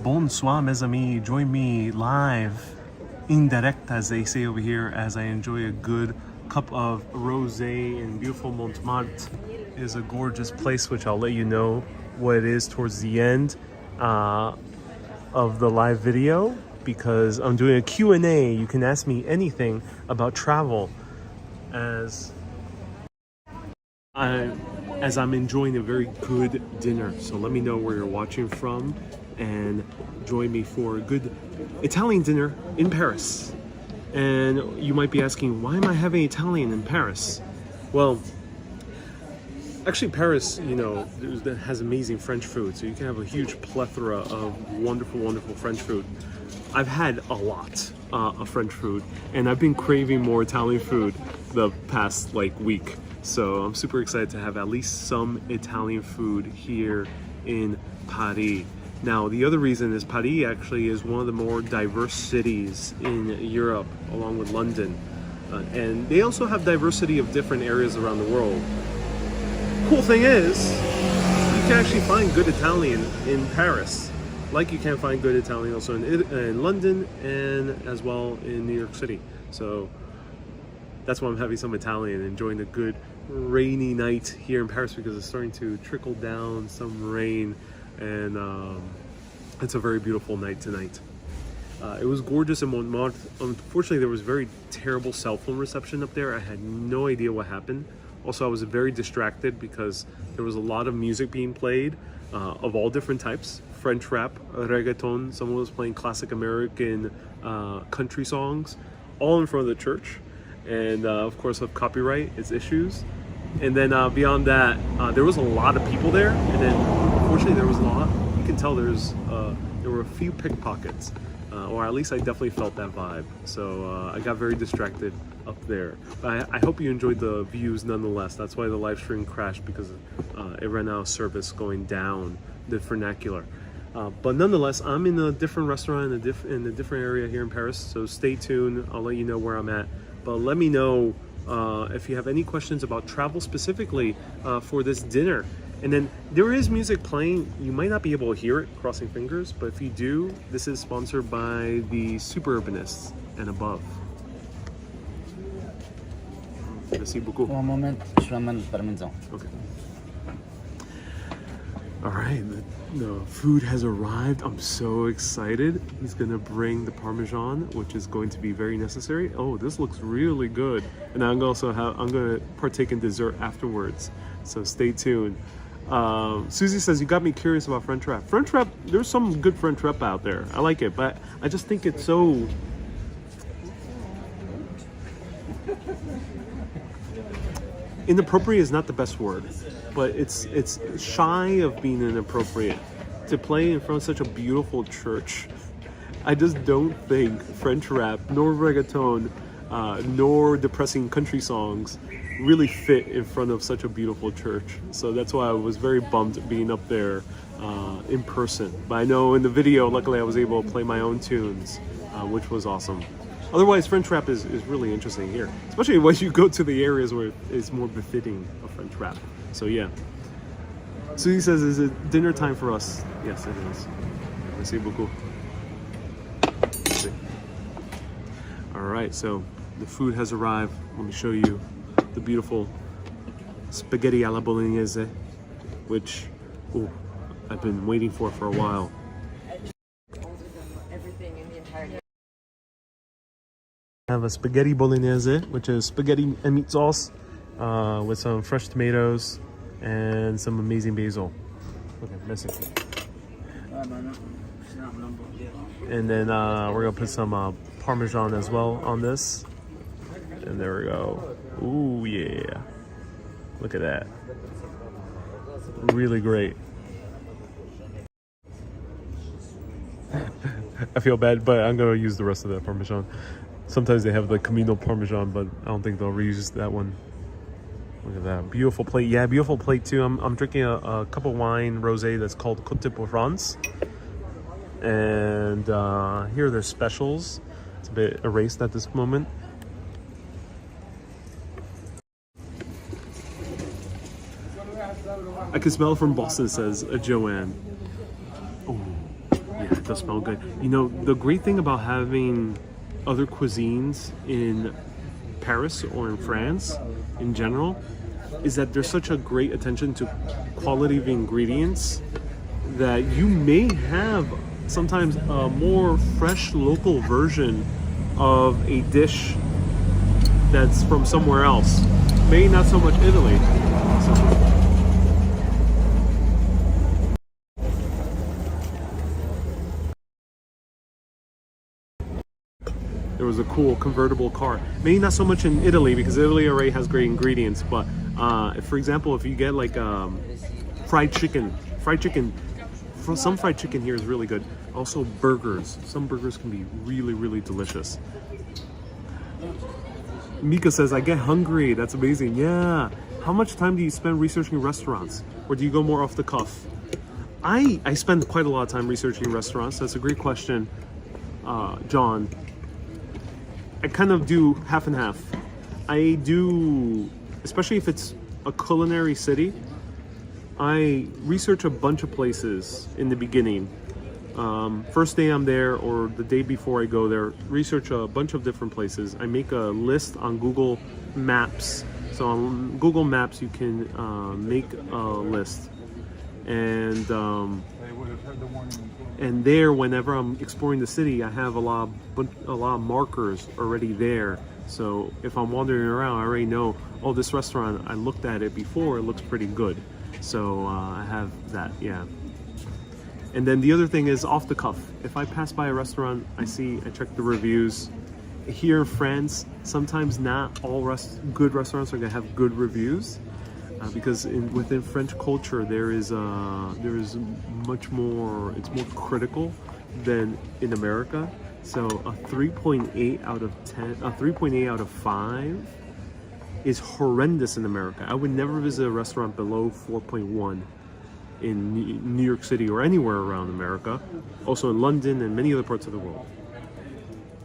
Bonsoir, mes amis. Join me live, in direct, as they say over here, as I enjoy a good cup of rosé in beautiful Montmartre. It is a gorgeous place, which I'll let you know what it is towards the end of the live video, because I'm doing a Q&A. You can ask me anything about travel as I'm enjoying a very good dinner. So let me know where you're watching from and join me for a good Italian dinner in Paris. And you might be asking, why am I having Italian in Paris? Well, actually Paris, you know, has amazing French food, so you can have a huge plethora of wonderful French food. I've had a lot of French food, and I've been craving more Italian food the past week. So I'm super excited to have at least some Italian food here in Paris. Now, the other reason is Paris actually is one of the more diverse cities in Europe, along with London. And they also have diversity of different areas around the world. Cool thing is, you can actually find good Italian in Paris, like you can find good Italian also in London and as well in New York City. So that's why I'm having some Italian, enjoying a good rainy night here in Paris, because it's starting to trickle down some rain, and it's a very beautiful night tonight. It was gorgeous in Montmartre. Unfortunately, there was very terrible cell phone reception up there. I had no idea what happened. Also, I was very distracted because there was a lot of music being played of all different types. French rap, reggaeton, someone was playing classic American country songs, all in front of the church. And of course, of copyright, its issues. And then beyond that, there was a lot of people there. And then, unfortunately, there was a lot. You can tell there were a few pickpockets, or at least I definitely felt that vibe. So I got very distracted up there. But I hope you enjoyed the views nonetheless. That's why the live stream crashed, because it ran out of service going down the vernacular. But nonetheless, I'm in a different restaurant in a different area here in Paris. So stay tuned. I'll let you know where I'm at. But let me know if you have any questions about travel specifically for this dinner. And then there is music playing. You might not be able to hear it, crossing fingers, but if you do, this is sponsored by the Super Urbanists and Above. Merci beaucoup. Pour un moment, je l'emmène par la maison. Okay. All right, the food has arrived. I'm so excited. He's gonna bring the Parmesan, which is going to be very necessary. Oh, this looks really good. And I'm gonna partake in dessert afterwards. So stay tuned. Susie says, you got me curious about French rap. French rap, there's some good French rap out there. I like it, but I just think it's so... Inappropriate is not the best word, but it's shy of being inappropriate to play in front of such a beautiful church. I just don't think French rap, nor reggaeton, nor depressing country songs really fit in front of such a beautiful church. So that's why I was very bummed being up there in person. But I know in the video, luckily I was able to play my own tunes, which was awesome. Otherwise, French rap is really interesting here, especially when you go to the areas where it's more befitting of French rap. So yeah. Susie says, is it dinner time for us? Yes, it is. Merci beaucoup. All right, so the food has arrived. Let me show you the beautiful spaghetti alla Bolognese, which I've been waiting for a while. I have a spaghetti Bolognese, which is spaghetti and meat sauce with some fresh tomatoes and some amazing basil. Okay, messy. And then we're gonna put some Parmesan as well on this. And there we go. Ooh, yeah. Look at that. Really great. I feel bad, but I'm gonna use the rest of that Parmesan. Sometimes they have the Camino Parmesan, but I don't think they'll reuse that one. Look at that. Beautiful plate. Yeah, beautiful plate too. I'm drinking a cup of wine rosé that's called Côte de Provence. And here are their specials. It's a bit erased at this moment. I can smell from Boston, says Joanne. Oh, Yeah, it does smell good. You know, the great thing about having other cuisines in Paris or in France in general is that there's such a great attention to quality of ingredients that you may have sometimes a more fresh local version of a dish that's from somewhere else. Maybe not so much Italy. So, there was a cool convertible car. Maybe not so much in Italy because Italy already has great ingredients. But for example, if you get like fried chicken, some fried chicken here is really good. Also burgers. Some burgers can be really, really delicious. Mika says, I get hungry. That's amazing. Yeah. How much time do you spend researching restaurants? Or do you go more off the cuff? I spend quite a lot of time researching restaurants. That's a great question, John. I kind of do half and half. I do, especially if it's a culinary city, I research a bunch of places in the beginning. First day I'm there or the day before I go there, research a bunch of different places. I make a list on Google Maps. So on Google Maps, you can make a list. And there, whenever I'm exploring the city, I have a lot of markers already there. So if I'm wandering around, I already know, oh, this restaurant, I looked at it before, it looks pretty good. So I have that, yeah. And then the other thing is off the cuff. If I pass by a restaurant, I check the reviews. Here in France, sometimes not all good restaurants are gonna have good reviews. Because within French culture, there is much more. It's more critical than in America. So a 3.8 out of 10, a 3.8 out of 5 is horrendous in America. I would never visit a restaurant below 4.1 in New York City or anywhere around America. Also in London and many other parts of the world.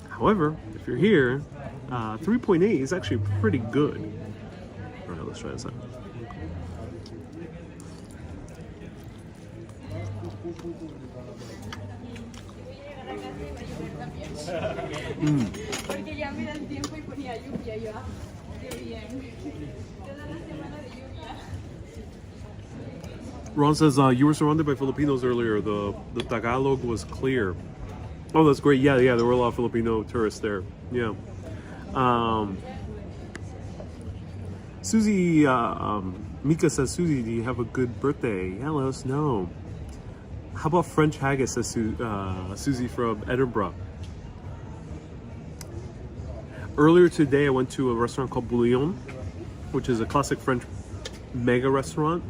However, if you're here, 3.8 is actually pretty good. All right, let's try this out. Porque ya mira el tiempo y ponía lluvia y yo, qué bien. Toda la semana de lluvia. Ron says you were surrounded by Filipinos earlier. The Tagalog was clear. Oh, that's great. Yeah, there were a lot of Filipino tourists there. Yeah. Susie, Mika says, Susie, do you have a good birthday? Yeah, let us know. How about French haggis, says Susie from Edinburgh. Earlier today, I went to a restaurant called Bolognese, which is a classic French mega restaurant.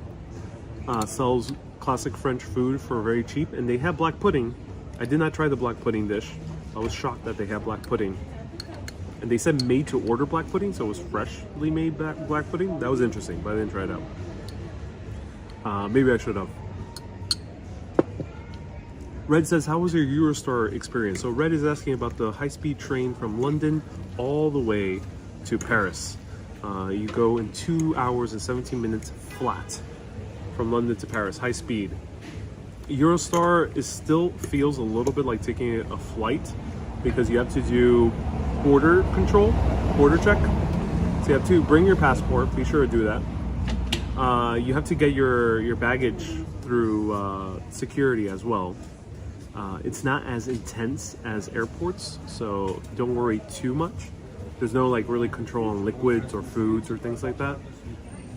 Sells classic French food for very cheap, and they have black pudding. I did not try the black pudding dish. I was shocked that they have black pudding. And they said made to order black pudding, so it was freshly made black pudding. That was interesting, but I didn't try it out. Maybe I should have. Red says, how was your Eurostar experience? So Red is asking about the high-speed train from London all the way to Paris. You go in 2 hours and 17 minutes flat from London to Paris, high speed. Eurostar still feels a little bit like taking a flight because you have to do border check. So you have to bring your passport, be sure to do that. You have to get your baggage through security as well. It's not as intense as airports, so don't worry too much. There's no like really control on liquids or foods or things like that.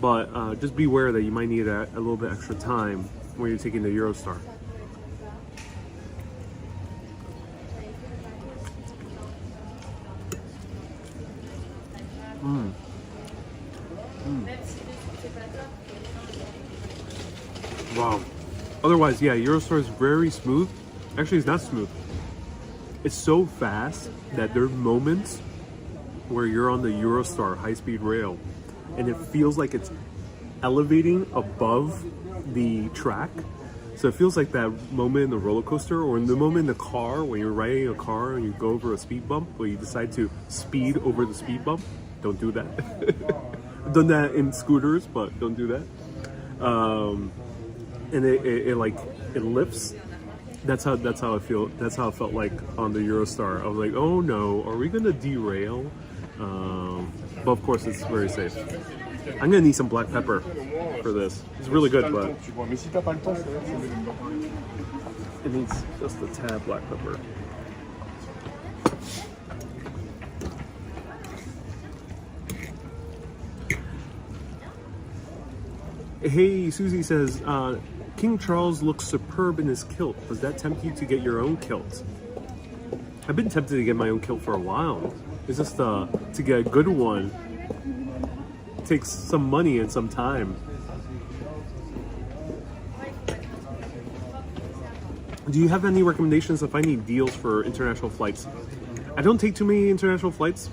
But just be aware that you might need a little bit extra time when you're taking the Eurostar. Wow. Otherwise, yeah, Eurostar is very smooth. Actually, it's not smooth. It's so fast that there are moments where you're on the Eurostar high-speed rail and it feels like it's elevating above the track. So it feels like that moment in the roller coaster or in the moment in the car when you're riding a car and you go over a speed bump where you decide to speed over the speed bump. Don't do that. I've done that in scooters, but don't do that. And it lifts That's how I feel. That's how it felt like on the Eurostar. I was like, oh no, are we gonna derail? But of course, it's very safe. I'm gonna need some black pepper for this. It's really good, but it needs just a tad black pepper. Hey, Susie says, King Charles looks superb in his kilt. Does that tempt you to get your own kilt? I've been tempted to get my own kilt for a while. It's just to get a good one takes some money and some time. Do you have any recommendations of finding deals for international flights? I don't take too many international flights.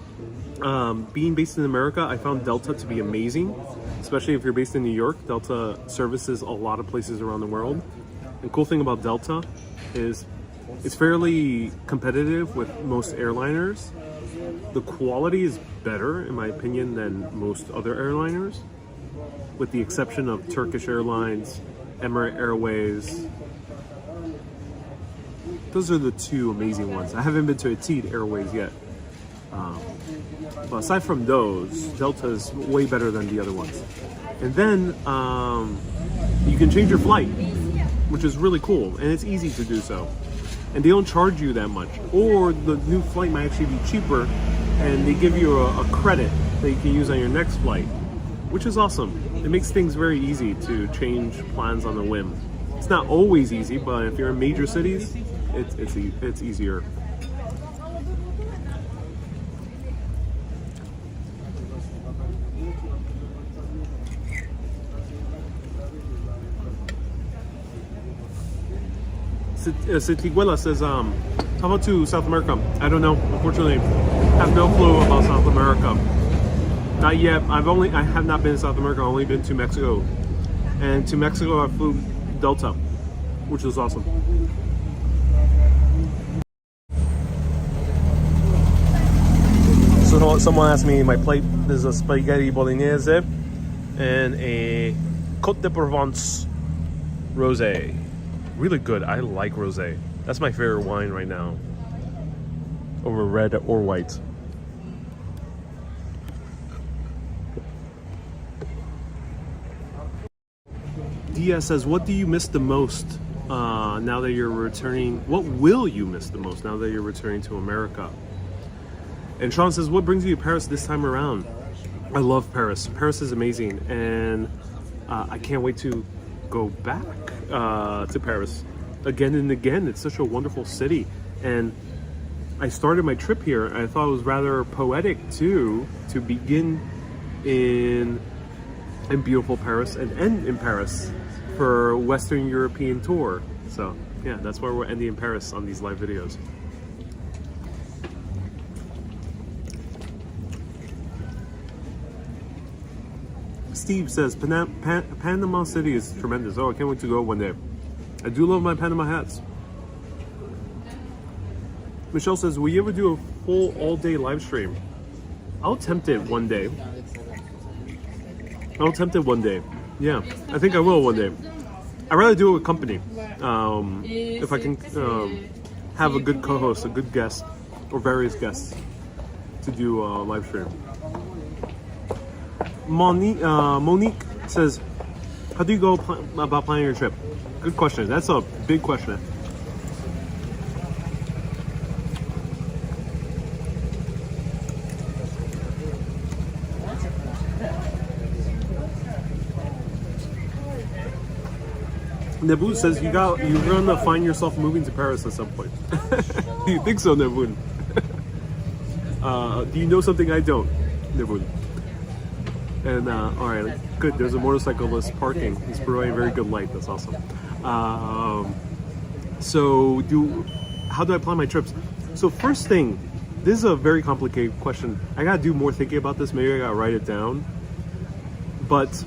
Being based in America, I found Delta to be amazing, especially if you're based in New York. Delta services a lot of places around the world. The cool thing about Delta is it's fairly competitive with most airliners. The quality is better, in my opinion, than most other airliners, with the exception of Turkish Airlines, Emirates Airways. Those are the two amazing ones. I haven't been to Etihad Airways yet. But aside from those, Delta is way better than the other ones. And then you can change your flight, which is really cool, and it's easy to do so. And they don't charge you that much. Or the new flight might actually be cheaper, and they give you a credit that you can use on your next flight, which is awesome. It makes things very easy to change plans on a whim. It's not always easy, but if you're in major cities, it's easier. Sitiguela says, how about to South America? I don't know. Unfortunately, I have no clue about South America. Not yet. I have not been to South America. I've only been to Mexico. And to Mexico, I flew Delta, which was awesome. So someone asked me my plate. There's a spaghetti bolognese and a Côte de Provence rosé. Really good. I like rosé. That's my favorite wine right now, over red or white. Dia says, what do you miss the most now that you're returning? What will you miss the most now that you're returning to America? And Sean says, what brings you to Paris this time around? I love Paris. Paris is amazing, and I can't wait to go back to Paris again and again. It's such a wonderful city, and I started my trip here. I thought it was rather poetic too, to begin in beautiful Paris and end in Paris for a Western European tour. So yeah, that's why we're ending in Paris on these live videos. Steve says, Panama City is tremendous. Oh, I can't wait to go one day. I do love my Panama hats. Michelle says, will you ever do a full all-day live stream? I'll attempt it one day. Yeah, I think I will one day. I'd rather do it with company. If I can have a good co-host, a good guest, or various guests to do a live stream. Monique says, how do you go about planning your trip? Good question. That's a big question. Nebun says you're gonna find yourself moving to Paris at some point. Do you think so, Nebun? Do you know something I don't, Nebun? And all right, good. There's a motorcyclist parking. He's providing very good light. That's awesome. How do I plan my trips? So first thing, this is a very complicated question. I gotta do more thinking about this. Maybe I gotta write it down. But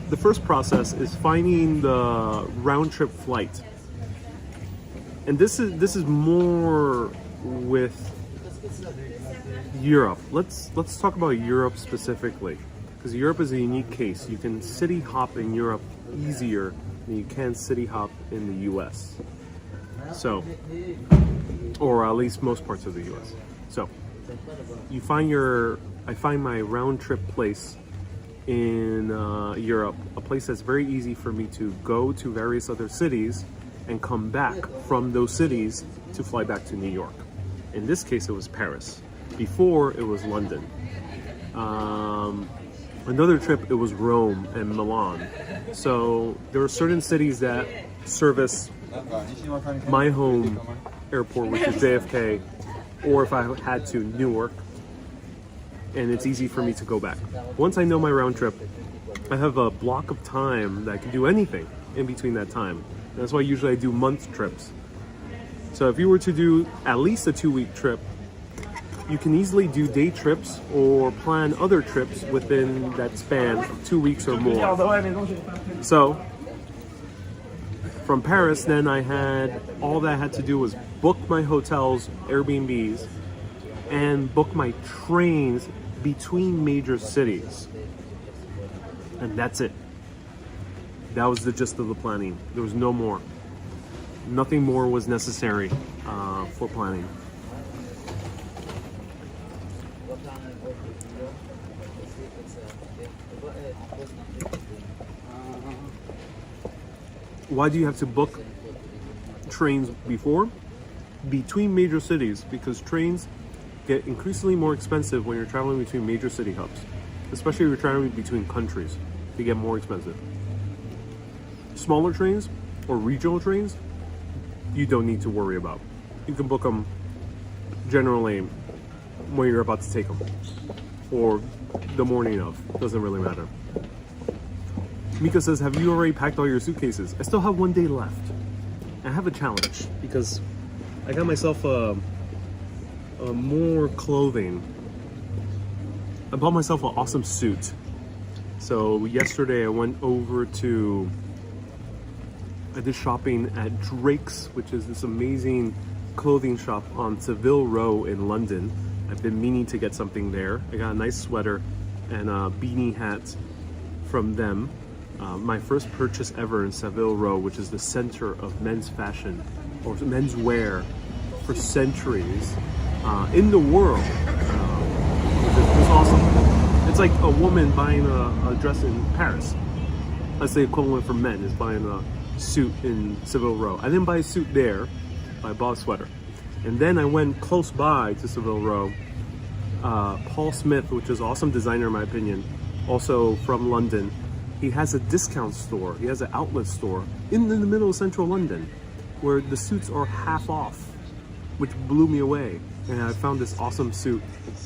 the first process is finding the round trip flight, and this is more with Europe. Let's talk about Europe specifically, because Europe is a unique case. You can city hop in Europe easier than you can city hop in the US. So, or at least most parts of the US. So, I find my round trip place in Europe, a place that's very easy for me to go to various other cities and come back from those cities to fly back to New York. In this case, it was Paris. Before, it was London. Another trip, it was Rome and Milan. So there are certain cities that service my home airport, which is JFK, or if I had to, Newark, and it's easy for me to go back. Once I know my round trip, I have a block of time that I can do anything in between that time. And that's why usually I do month trips. So if you were to do at least a 2-week trip, you can easily do day trips or plan other trips within that span of 2 weeks or more. So from Paris, then all that I had to do was book my hotels, Airbnbs, and book my trains between major cities. And that's it. That was the gist of the planning. There was no more. Nothing more was necessary for planning. Why do you have to book trains before? Between major cities, because trains get increasingly more expensive when you're traveling between major city hubs, especially if you're traveling between countries. They get more expensive. Smaller trains or regional trains, you don't need to worry about. You can book them generally when you're about to take them, or the morning of. Doesn't really matter. Mika says, have you already packed all your suitcases? I still have 1 day left. I have a challenge because I got myself more clothing. I bought myself an awesome suit. So yesterday I went over to, I did shopping at Drake's, which is this amazing clothing shop on Savile Row in London. I've been meaning to get something there. I got a nice sweater and a beanie hat from them. My first purchase ever in Savile Row, which is the center of men's fashion or men's wear for centuries in the world, which is awesome. It's like a woman buying a dress in Paris. That's the equivalent for men, is buying a suit in Savile Row. I didn't buy a suit there, but I bought a sweater. And then I went close by to Savile Row. Paul Smith, which is an awesome designer in my opinion, also from London, he has a discount store. He has an outlet store in the middle of central London where the suits are half off, which blew me away. And I found this awesome suit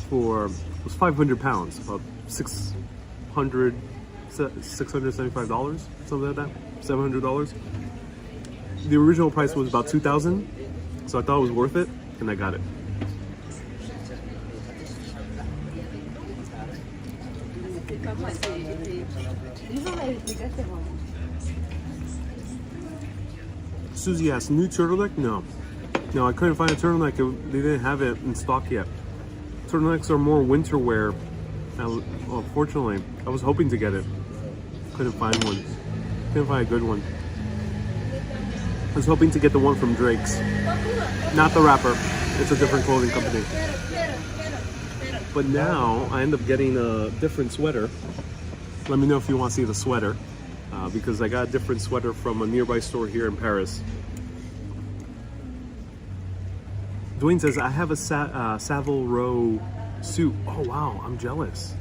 for, it was £500, about $675, something like that, $700. The original price was about $2,000, so I thought it was worth it, and I got it. Susie asked, new turtleneck? No, I couldn't find a turtleneck. They didn't have it in stock yet. Turtlenecks are more winter wear. Unfortunately, I was hoping to get it. Couldn't find one. Couldn't find a good one. I was hoping to get the one from Drake's. Not the rapper. It's a different clothing company. But now I end up getting a different sweater. Let me know if you want to see the sweater, because I got a different sweater from a nearby store here in Paris. Dwayne says, I have a Savile Row suit. Oh wow, I'm jealous.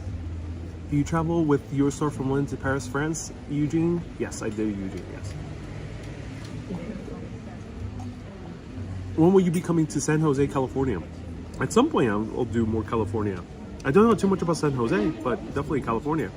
Do you travel with your store from London to Paris, France, Eugene? Yes, I do, Eugene, yes. When will you be coming to San Jose, California? At some point I'll do more California. I don't know too much about San Jose, but definitely California.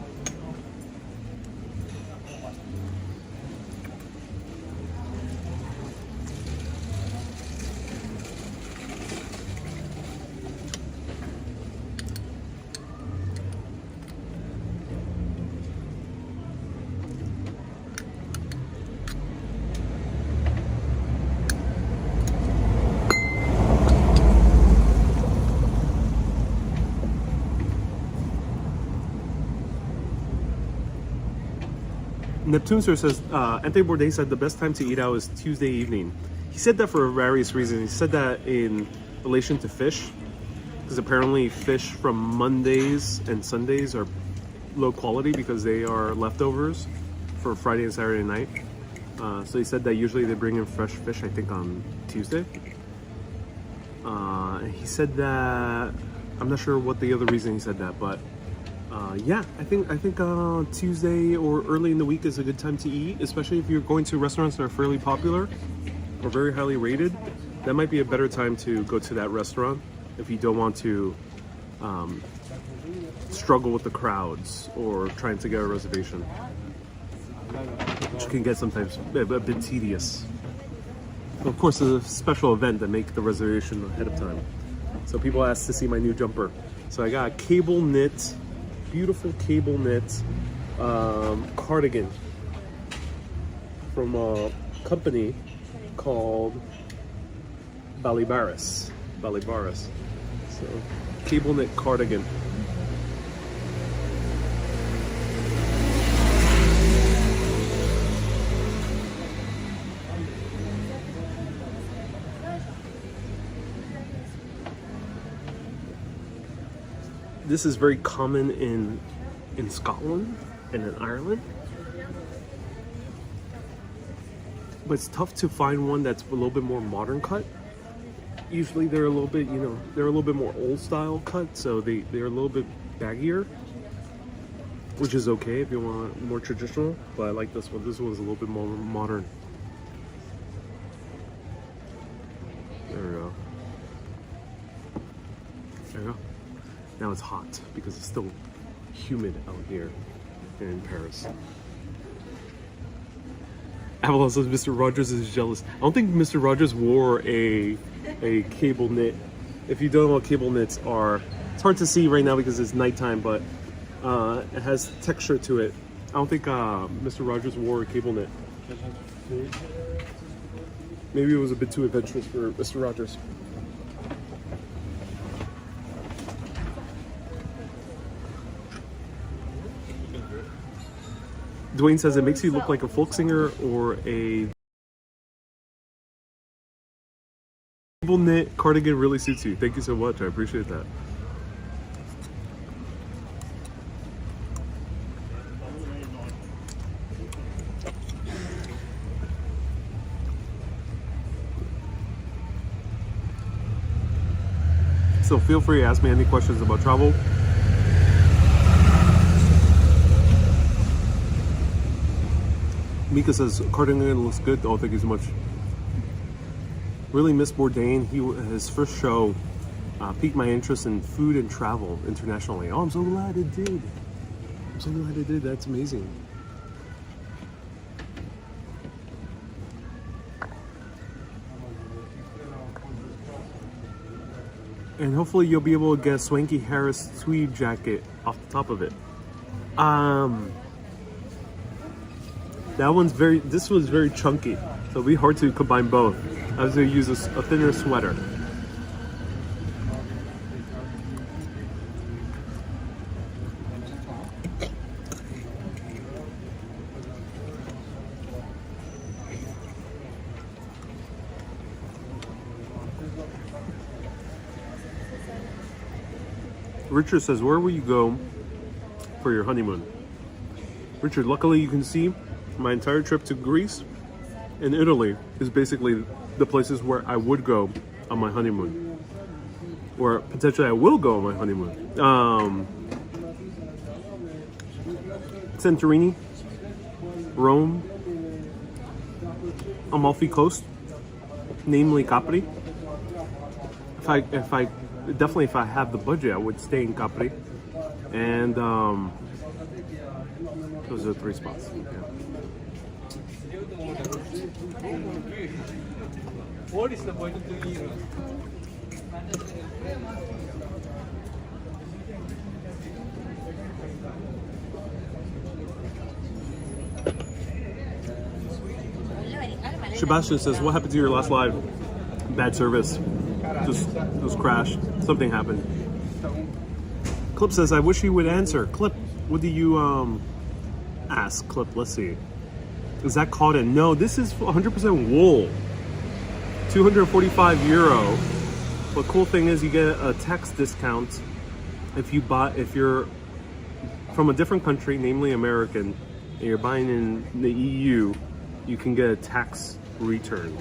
Neptune Sir says, Anthony Bourdain said the best time to eat out is Tuesday evening. He said that for various reasons. He said that in relation to fish, because apparently fish from Mondays and Sundays are low quality because they are leftovers for Friday and Saturday night. So he said that usually they bring in fresh fish, I think, on Tuesday. He said that, I'm not sure what the other reason he said that, but yeah, I think Tuesday or early in the week is a good time to eat, especially if you're going to restaurants that are fairly popular or very highly rated. That might be a better time to go to that restaurant if you don't want to struggle with the crowds or trying to get a reservation, which can get sometimes a bit tedious. Of course, there's a special event that make the reservation ahead of time. So people ask to see my new jumper. So I got a cable knit, beautiful cable knit cardigan from a company called Balibaris. So cable knit cardigan. This is very common in Scotland and in Ireland, but it's tough to find one that's a little bit more modern cut. Usually they're a little bit, they're a little bit more old style cut, so they're a little bit baggier, which is okay if you want more traditional, but I like this one. This one's a little bit more modern. There we go. There we go. Now it's hot because it's still humid out here in Paris. Avalon says Mr. Rogers is jealous. I don't think Mr. Rogers wore a cable knit. If you don't know what cable knits are, it's hard to see right now because it's nighttime, but it has texture to it. I don't think Mr. Rogers wore a cable knit. Maybe it was a bit too adventurous for Mr. Rogers. Dwayne says it makes you look like a folk singer or a cable knit cardigan really suits you. Thank you so much. I appreciate that. So feel free to ask me any questions about travel. Mika says cardigan looks good. Oh, thank you so much. Really miss Bourdain. His first show piqued my interest in food and travel internationally. Oh, I'm so glad it did. I'm so glad it did. That's amazing. And hopefully you'll be able to get a Swanky Harris tweed jacket off the top of it. That one's this was very chunky, so it'll be hard to combine both. I was going to use a thinner sweater. Richard says, where will you go for your honeymoon? Richard, luckily you can see my entire trip to Greece and Italy is basically the places where I would go on my honeymoon, or potentially I will go on my honeymoon. Santorini, Rome, Amalfi Coast, namely Capri. If I have the budget, I would stay in Capri, and those are the three spots. Yeah. What is the point of doing it? Sebastian says, what happened to your last live? Bad service. Just crashed. Something happened. Clip says, I wish he would answer. Clip, what do you ask? Clip, let's see. Is that cotton? No, this is 100% wool. 245 euro. The cool thing is you get a tax discount if you're from a different country, namely American, and you're buying in the EU, you can get a tax return.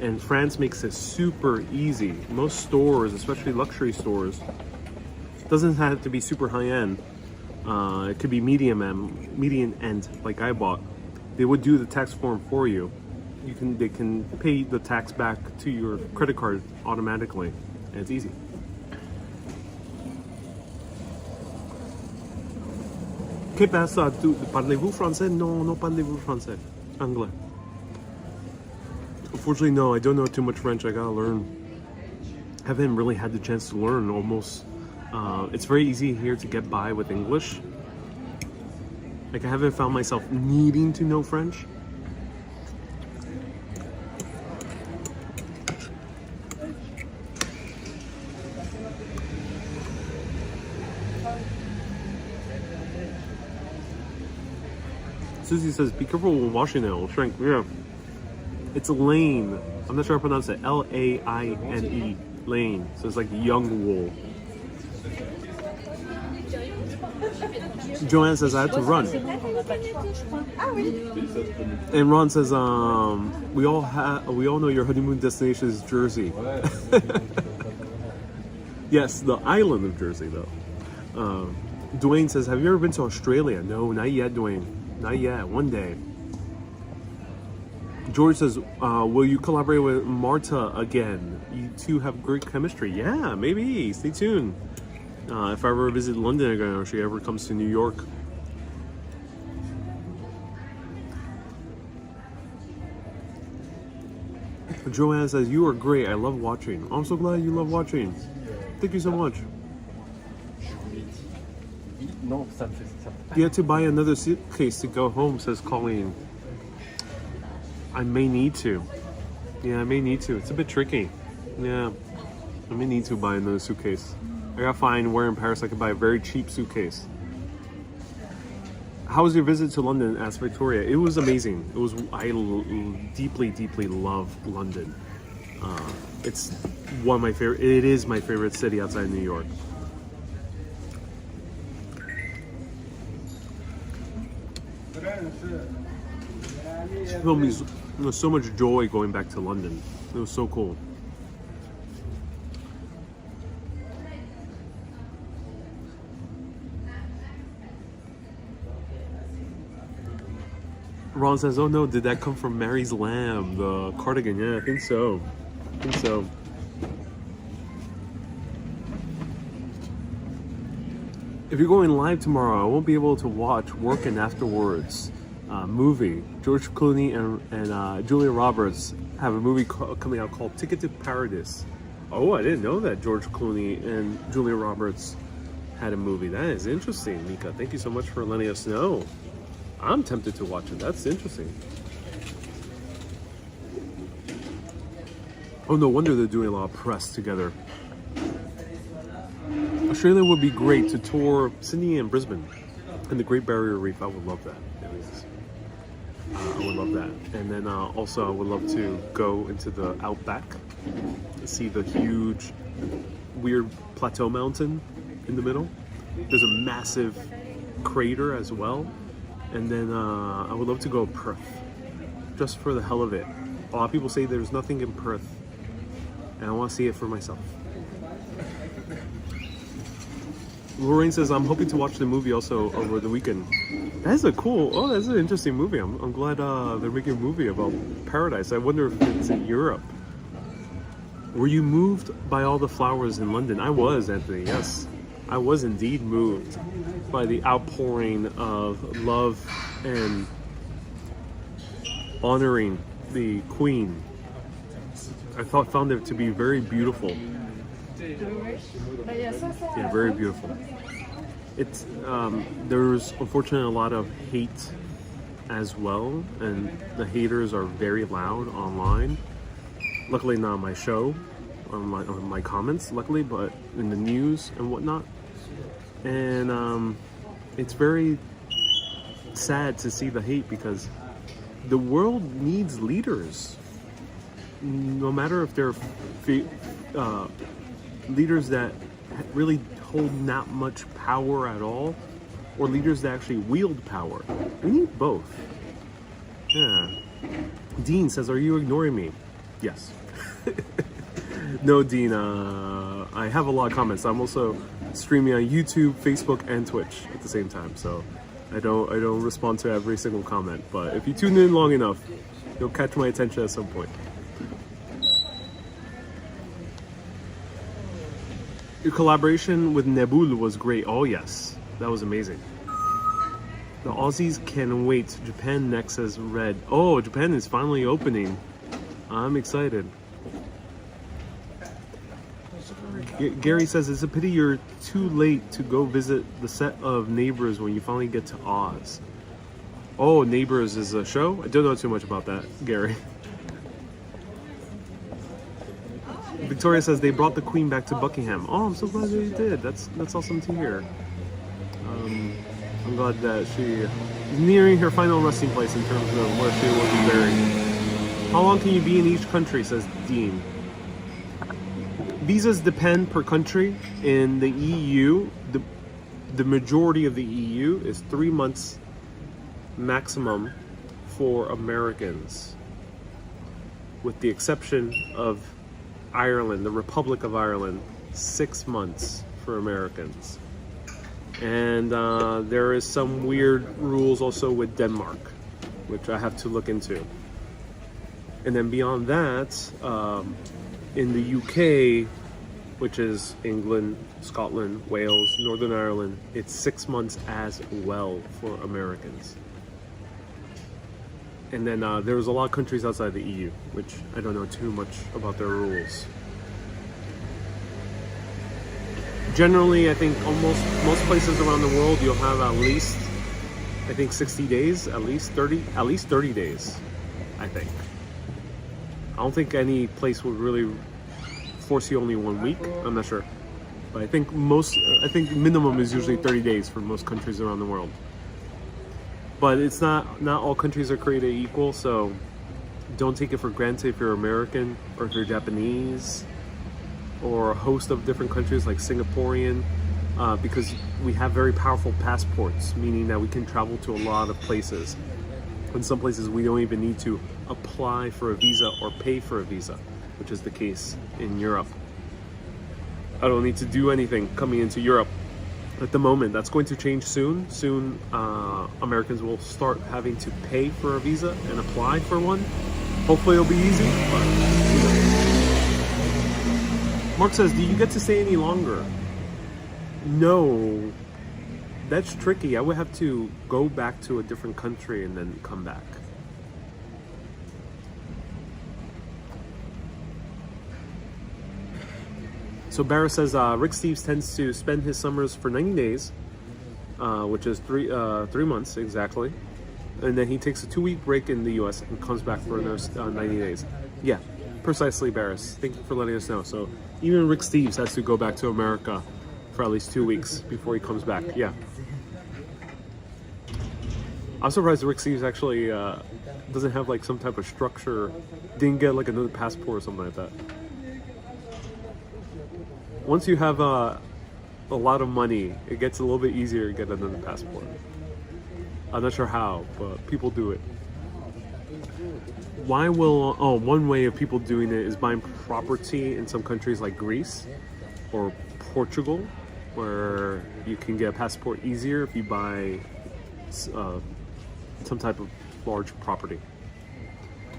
And France makes it super easy. Most stores, especially luxury stores, doesn't have to be super high end. It could be medium end, like I bought. They would do the tax form for you. They can pay the tax back to your credit card automatically, and it's easy. Que pasa? Parlez-vous français? Non, non parlez-vous français. Anglais. Unfortunately, no, I don't know too much French. I gotta learn. Haven't really had the chance to learn almost. It's very easy here to get by with English. Like, I haven't found myself needing to know French. Susie says, be careful when washing it, it'll shrink. Yeah. It's Lane. I'm not sure how to pronounce it. L-A-I-N-E. Lane. So it's like young wool. Joanne says, I had to run. And Ron says, we all know your honeymoon destination is Jersey. Yes, the island of Jersey, though. Dwayne says, have you ever been to Australia? No, not yet, Dwayne. Not yet. One day. George says, will you collaborate with Marta again? You two have great chemistry. Yeah, maybe. Stay tuned. If I ever visit London again, or she ever comes to New York. Joanne says, you are great. I love watching. I'm so glad you love watching. Thank you so much. You have to buy another suitcase to go home, says Colleen. I may need to. Yeah, I may need to. It's a bit tricky. Yeah, I may need to buy another suitcase. I gotta find where in Paris I can buy a very cheap suitcase. How was your visit to London? Asked Victoria. It was amazing. I deeply, deeply love London. It's one of my favorite. It is my favorite city outside New York. It filled me with so much joy going back to London. It was so cool. Ron says, oh no, did that come from Mary's Lamb, the cardigan? Yeah, I think so. If you're going live tomorrow, I won't be able to watch Working Afterwards movie. George Clooney and Julia Roberts have a movie coming out called Ticket to Paradise. Oh, I didn't know that George Clooney and Julia Roberts had a movie. That is interesting, Mika. Thank you so much for letting us know. I'm tempted to watch it. That's interesting. Oh, no wonder they're doing a lot of press together. Australia would be great to tour Sydney and Brisbane and the Great Barrier Reef. I would love that. I would love that. And then also I would love to go into the outback, see the huge, weird plateau mountain in the middle. There's a massive crater as well. And then I would love to go to Perth, just for the hell of it. A lot of people say there's nothing in Perth, and I want to see it for myself. Lorraine says, I'm hoping to watch the movie also over the weekend. That's that's an interesting movie. I'm glad they're making a movie about paradise. I wonder if it's in Europe. Were you moved by all the flowers in London? I was, Anthony, yes. I was indeed moved by the outpouring of love and honoring the Queen. I found it to be very beautiful. Yeah, very beautiful. It's there's unfortunately a lot of hate as well, and the haters are very loud online. Luckily not on my show, on my comments, luckily, but in the news and whatnot. And it's very sad to see the hate, because the world needs leaders. No matter if they're leaders that really hold not much power at all, or leaders that actually wield power. We need both. Yeah. Dean says, "Are you ignoring me?" Yes. No, Dean. I have a lot of comments. I'm also streaming on YouTube, Facebook, and Twitch at the same time, so I don't respond to every single comment. But if you tune in long enough, you'll catch my attention at some point. Your collaboration with Nebul was great. Oh yes, that was amazing. The Aussies can wait. Japan next says red. Oh, Japan is finally opening. I'm excited. Gary says it's a pity you're too late to go visit the set of Neighbors when you finally get to Oz. Oh, Neighbors is a show? I don't know too much about that, Gary. Victoria says they brought the Queen back to Buckingham. Oh, I'm so glad they did. That's awesome to hear. I'm glad that she is nearing her final resting place in terms of where she will be buried. How long can you be in each country, says Dean. Visas depend per country. In the EU, the majority of the EU is 3 months maximum for Americans, with the exception of Ireland, the Republic of Ireland, 6 months for Americans. And there is some weird rules also with Denmark, which I have to look into. And then beyond that, in the UK, which is England, Scotland, Wales, Northern Ireland, it's 6 months as well for Americans. And then there's a lot of countries outside the EU, which I don't know too much about their rules. Generally, I think most places around the world, you'll have at least, I think 60 days, at least 30 days, I think. I don't think any place would really force you only 1 week. I'm not sure, but I think minimum is usually 30 days for most countries around the world. But it's not all countries are created equal, so don't take it for granted if you're American or if you're Japanese or a host of different countries like Singaporean, because we have very powerful passports, meaning that we can travel to a lot of places. In some places we don't even need to apply for a visa or pay for a visa, which is the case in Europe. I don't need to do anything coming into Europe at the moment. That's going to change soon. Soon Americans will start having to pay for a visa and apply for one. Hopefully it'll be easy, but you know. Mark says, do you get to stay any longer? No, that's tricky. I would have to go back to a different country and then come back. So Barra says Rick Steves tends to spend his summers for 90 days, which is 3 months exactly, and then he takes a 2-week break in the U.S. and comes back for another 90 days. Yeah, precisely, Barris. Thank you for letting us know. So even Rick Steves has to go back to America for at least 2 weeks before he comes back. Yeah. I'm surprised Rick Steves actually doesn't have like some type of structure, didn't get like another passport or something like that. Once you have a lot of money, it gets a little bit easier to get another passport. I'm not sure how, but people do it. One way of people doing it is buying property in some countries like Greece or Portugal, where you can get a passport easier if you buy some type of large property.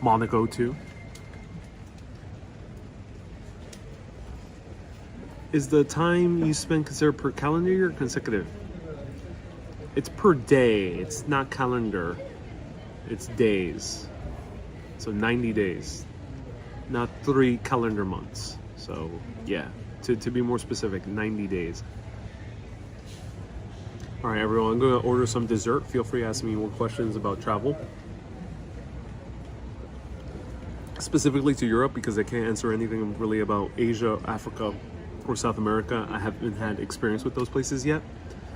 Monaco too. Is the time you spend considered per calendar year or consecutive? It's per day. It's not calendar. It's days. So 90 days, not 3 calendar months. So yeah, to be more specific, 90 days. All right, everyone, I'm going to order some dessert. Feel free to ask me more questions about travel. Specifically to Europe, because I can't answer anything really about Asia, Africa, or South America. I haven't had experience with those places yet.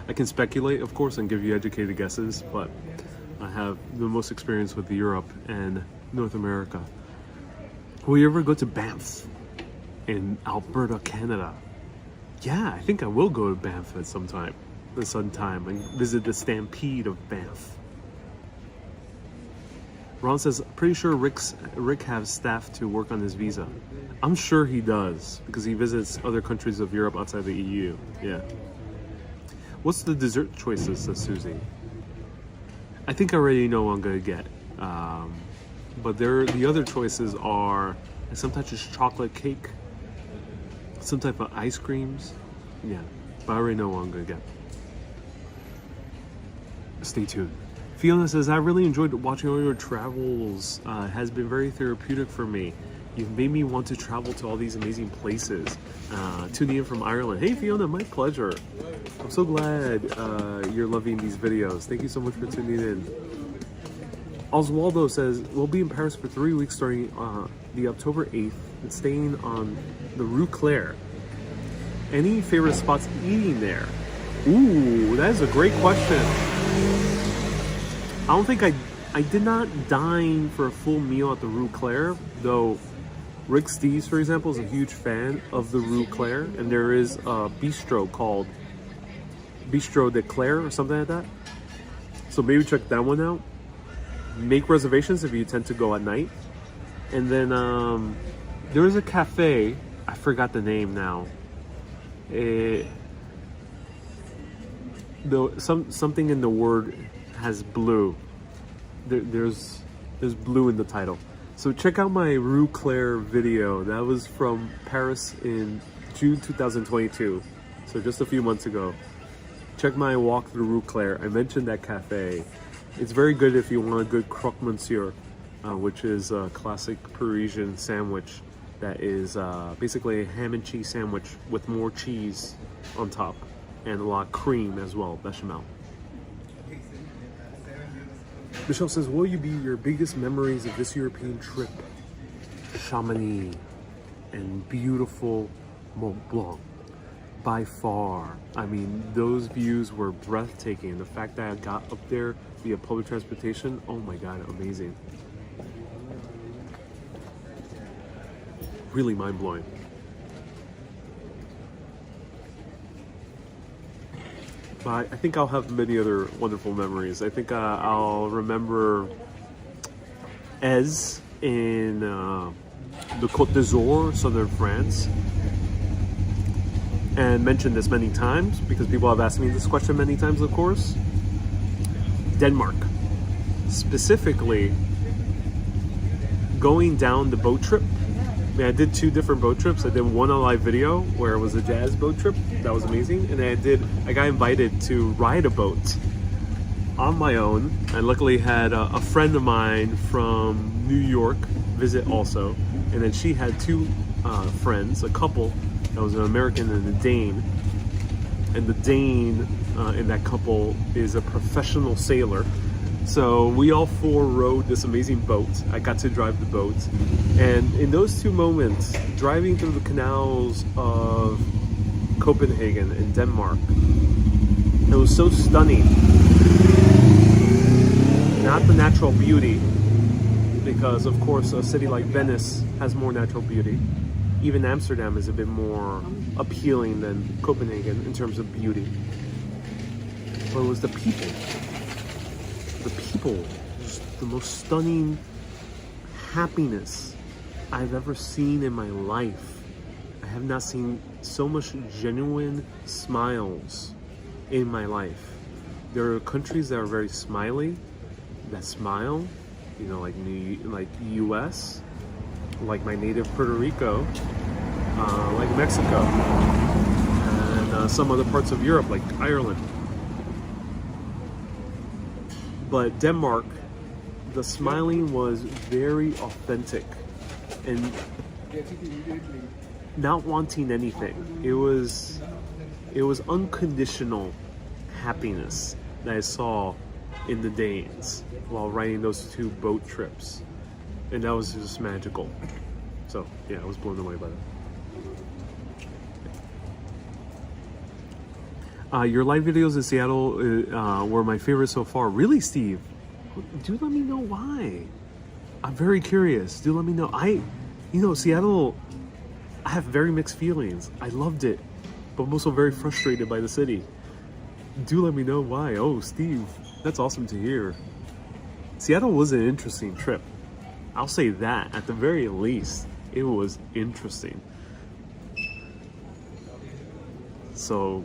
I can speculate, of course, and give you educated guesses, but I have the most experience with Europe and North America. Will you ever go to Banff in Alberta, Canada? Yeah, I think I will go to Banff at some time and visit the Stampede of Banff. Ron says, pretty sure Rick has staff to work on his visa. I'm sure he does, because he visits other countries of Europe outside the EU. Yeah. What's the dessert choices, says Susie? I think I already know what I'm gonna get. But the other choices are some type of chocolate cake, some type of ice creams. Yeah, but I already know what I'm gonna get. Stay tuned. Fiona says, I really enjoyed watching all your travels. It has been very therapeutic for me. You've made me want to travel to all these amazing places. Tuning in from Ireland. Hey Fiona, my pleasure. I'm so glad you're loving these videos. Thank you so much for tuning in. Oswaldo says, we'll be in Paris for 3 weeks starting the October 8th and staying on the Rue Claire. Any favorite spots eating there? Ooh, that is a great question. I don't think I did not dine for a full meal at the Rue Claire, though Rick Steves, for example, is a huge fan of the Rue Claire, and there is a bistro called Bistro de Claire or something like that. So maybe check that one out. Make reservations if you tend to go at night. And then there is a cafe, I forgot the name now. Something in the word has blue. There's blue in the title. So check out my Rue Claire video. That was from Paris in June 2022. So just a few months ago. Check my walk through Rue Claire. I mentioned that cafe. It's very good if you want a good croque monsieur, which is a classic Parisian sandwich that is basically a ham and cheese sandwich with more cheese on top and a lot of cream as well, bechamel. Michelle says, what will you be your biggest memories of this European trip? Chamonix and beautiful Mont Blanc. By far. I mean, those views were breathtaking. The fact that I got up there via public transportation, oh my God, amazing. Really mind-blowing. But I think I'll have many other wonderful memories. I think I'll remember Ez in the Côte d'Azur, southern France. And mentioned this many times because people have asked me this question many times, of course. Denmark. Specifically, going down the boat trip. I mean, I did 2 different boat trips. I did one on live video where it was a jazz boat trip. That was amazing. And then I got invited to ride a boat on my own. I luckily had a friend of mine from New York visit also. And then she had 2 friends, a couple. That was an American and a Dane. And the Dane in that couple is a professional sailor. So we all 4 rode this amazing boat. I got to drive the boat. And in those 2 moments, driving through the canals of Copenhagen in Denmark, it was so stunning. Not the natural beauty, because of course a city like Venice has more natural beauty. Even Amsterdam is a bit more appealing than Copenhagen in terms of beauty. But it was the people. The people, just the most stunning happiness I've ever seen in my life. I have not seen so much genuine smiles in my life. There are countries that are very smiley, that smile, you know, like US, like my native Puerto Rico, like Mexico, and some other parts of Europe, like Ireland. But Denmark, the smiling was very authentic and not wanting anything. It was unconditional happiness that I saw in the Danes while riding those 2 boat trips. And that was just magical. So yeah, I was blown away by that. Your live videos in Seattle were my favorite so far. Really, Steve? Do let me know why. I'm very curious. Do let me know. Seattle, I have very mixed feelings. I loved it, but I'm also very frustrated by the city. Do let me know why. Oh, Steve, that's awesome to hear. Seattle was an interesting trip. I'll say that. At the very least, it was interesting. So,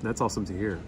that's awesome to hear.